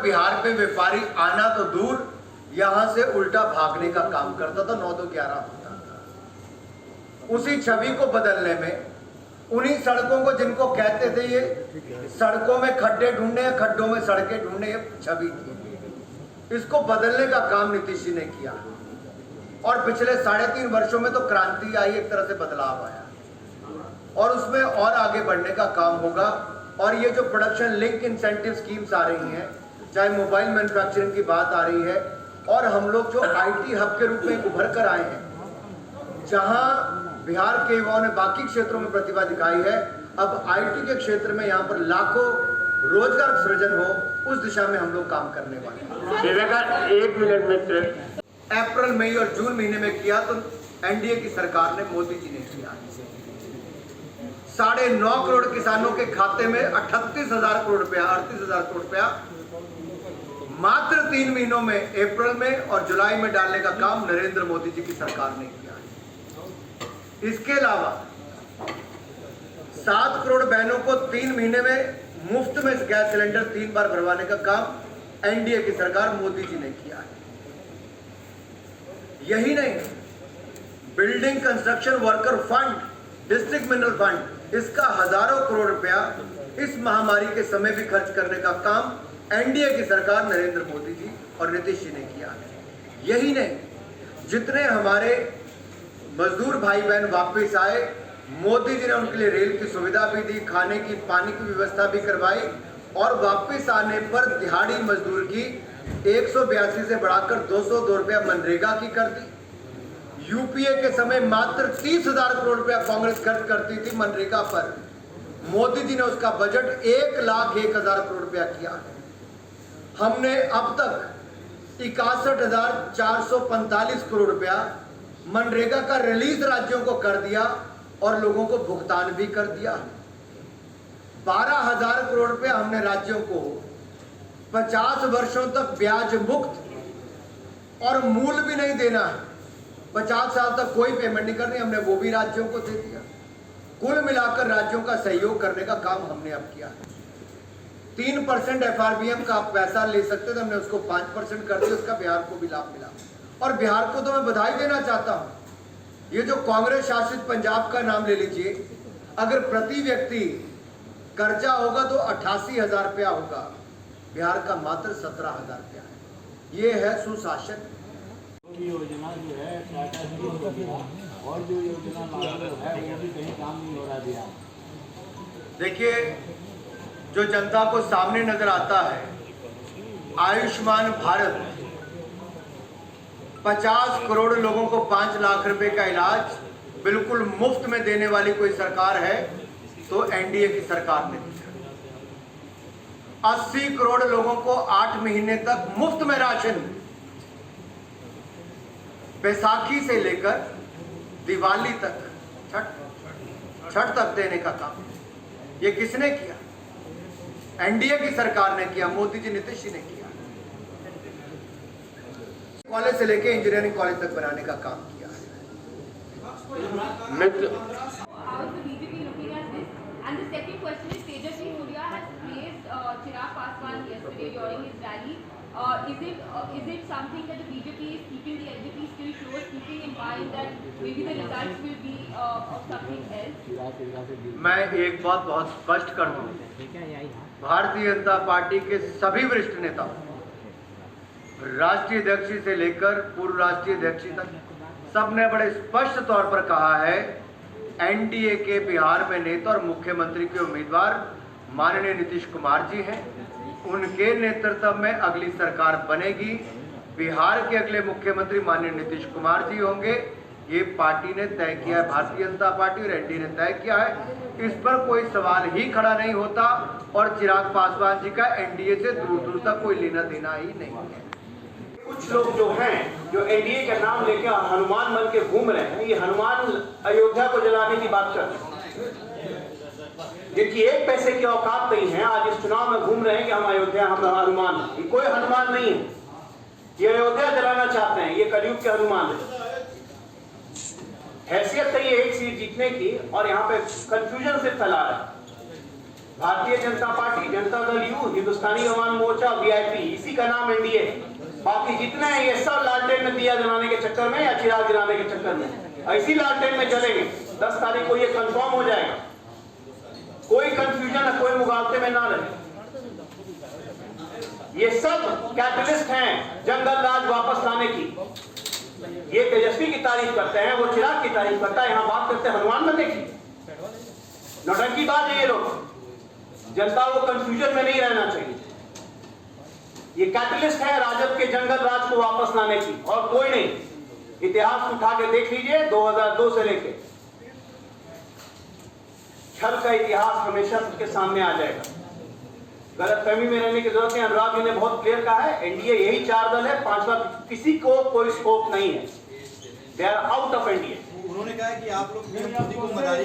तक बिहार पे व्यापारी आना तो दूर, यहां से उल्टा भागने का काम करता था। 9-2-11 होता था। उसी छवि को बदलने में, उन्हीं सड़कों को जिनको कहते थे ये सड़कों में खड्डे ढूंढने या खड्डों में सड़कें ढूंढने, ये छवि थी, इसको बदलने का काम नीतीश जी ने किया। और पिछले 3.5 वर्षों में तो क्रांति आई, एक तरह से बदलाव आया, और उसमें और आगे बढ़ने का काम होगा। और ये जो प्रोडक्शन लिंक इंसेंटिव स्कीम्स आ रही हैं, चाहे मोबाइल मैन्युफैक्चरिंग की बात आ रही है, और हम लोग जो आईटी हब के रूप में उभर कर आए हैं, जहां बिहार के युवाओं ने बाकी क्षेत्रों में प्रतिभा दिखाई है, अब आईटी के क्षेत्र में यहाँ पर लाखों रोजगार सृजन हो, उस दिशा में हम लोग काम करने वाले हैं। 1 मिनट में अप्रैल, मई और जून महीने में किया तो एनडीए की सरकार ने, मोदी जी ने किया। 9.5 करोड़ किसानों के खाते में 38,000 करोड़ रुपया, 38,000 करोड़ रुपया मात्र 3 महीनों में, अप्रैल में और जुलाई में डालने का काम नरेंद्र मोदी जी की सरकार ने किया। इसके अलावा 7 करोड़ बहनों को 3 महीने में मुफ्त में गैस सिलेंडर 3 बार भरवाने का काम एनडीए की सरकार मोदी जी ने किया है। यही नहीं, building construction worker fund, district mineral fund, इसका हजारों करोड़ रुपया इस महामारी के समय भी खर्च करने का काम एनडीए की सरकार नरेंद्र मोदी जी और नीतीश जी ने किया है। यही नहीं, जितने हमारे मजदूर भाई बहन वापस आए, मोदी जी ने उनके लिए रेल की सुविधा भी दी, खाने की, पानी की व्यवस्था भी करवाई, और वापस आने पर दिहाड़ी मजदूर की 182 से बढ़ाकर 202 रुपया मनरेगा की कर दी। यूपीए के समय मात्र 30,000 करोड़ रुपया कांग्रेस खर्च करती थी मनरेगा पर, मोदी जी ने उसका बजट 1,01,000 करोड़ रुपया किया है। हमने अब तक 61,445 करोड़ रुपया मनरेगा का रिलीज राज्यों को कर दिया और लोगों को भुगतान भी कर दिया। 12,000 करोड़ रुपया हमने राज्यों को 50 वर्षों तक ब्याज मुक्त और मूल भी नहीं देना है, 50 साल तक कोई पेमेंट नहीं करनी, हमने वो भी राज्यों को दे दिया। कुल मिलाकर राज्यों का सहयोग करने का काम हमने अब किया है। 3% एफआरबीएम का आप पैसा ले सकते थे, हमने उसको 5% कर दिया, उसका बिहार को भी लाभ मिला। और बिहार को तो मैं बधाई देना चाहता हूं। ये जो कांग्रेस शासित पंजाब का नाम ले लीजिए, अगर प्रति व्यक्ति कर्जा होगा तो 88,000 रुपया होगा, बिहार का मात्र 17,000 रुपया है। ये है सुशासन। योजना जो है टाटा की और जो योजना है वो भी कहीं काम नहीं हो रहा बिहार। देखिए, जो जनता को सामने नजर आता है, आयुष्मान भारत 50 करोड़ लोगों को 5 लाख रुपए का इलाज बिल्कुल मुफ्त में देने वाली कोई सरकार है तो एनडीए की सरकार ने दी। 80 करोड़ लोगों को 8 महीने तक मुफ्त में राशन, बैसाखी से लेकर दिवाली तक, छठ तक देने का काम ये किसने किया? एनडीए की सरकार ने किया, मोदी जी, नीतीश जी ने किया। कॉलेज से लेकर इंजीनियरिंग कॉलेज तक बनाने का काम किया है। Is it something that the BJP is keeping the LJP still close, keeping in mind that maybe the results will be of something else? मैं एक बात बहुत स्पष्ट कर दूं, भारतीय जनता पार्टी के सभी वरिष्ठ नेताओं, राष्ट्रीय अध्यक्ष से लेकर पूर्व राष्ट्रीय अध्यक्ष तक, सबने बड़े स्पष्ट तौर पर कहा है, एनडीए के बिहार में नेता और मुख्यमंत्री के उम्मीदवार माननीय नीतीश कुमार जी हैं। उनके नेतृत्व में अगली सरकार बनेगी। बिहार के अगले मुख्यमंत्री माननीय नीतीश कुमार जी होंगे। ये पार्टी ने तय किया है, भारतीय जनता पार्टी और एनडीए ने तय किया है। इस पर कोई सवाल ही खड़ा नहीं होता और चिराग पासवान जी का एनडीए से दूर दूर तक कोई लेना देना ही नहीं है। कुछ लोग जो हैं, जो एनडीए का नाम लेके हनुमान बन के घूम रहे हैं, ये हनुमान अयोध्या को जलाने की बात कर रहे हैं, जिनकी 1 पैसे की औकात नहीं है, आज इस चुनाव में घूम रहे हैं कि हम अयोध्या, हम हनुमान। ये कोई हनुमान नहीं है, ये अयोध्या जलाना चाहते हैं, ये कलयुग के हनुमान है। हैसियत है ये 1 सीट जीतने की और यहाँ पे कंफ्यूजन से फैला रहा है। Bharatiya Janata party, Janata Dal you, Hindustani Awam Morcha, VIP, इसी का नाम एनडीए है। बाकी जितने हैं ये सब लालटेन में दिया जलाने के चक्कर में या चिराग जलाने के चक्कर में, ऐसी लालटेन में जलेंगे। 10 तारीख को ये कंफर्म हो जाएगा, कोई कंफ्यूजन है, कोई मुगालते में ना रहे। ये सब कैटलिस्ट हैं जंगल राज वापस लाने की। ये तेजस्वी की तारीफ करते हैं, वो चिराग की तारीफ करता है, यहां बात करते हैं हनुमान बनने की। नौटंकी बात है ये लोग। जनता को कंफ्यूजन में नहीं रहना चाहिए। ये कैटलिस्ट है राजद के जंगल राज को वापस लाने की, और कोई नहीं। इतिहास उठा के देख लीजिए, 2002 से लेके छल का इतिहास हमेशा सबके सामने आ जाएगा। गलतफहमी में रहने की जरूरत है। अनुराग जी ने बहुत क्लियर कहा है, एनडीए यही 4 दल है, 5वां किसी को कोई स्कोप नहीं है। They are out of NDA. उन्होंने कहा कि आप लोग पीएम मोदी को मदारी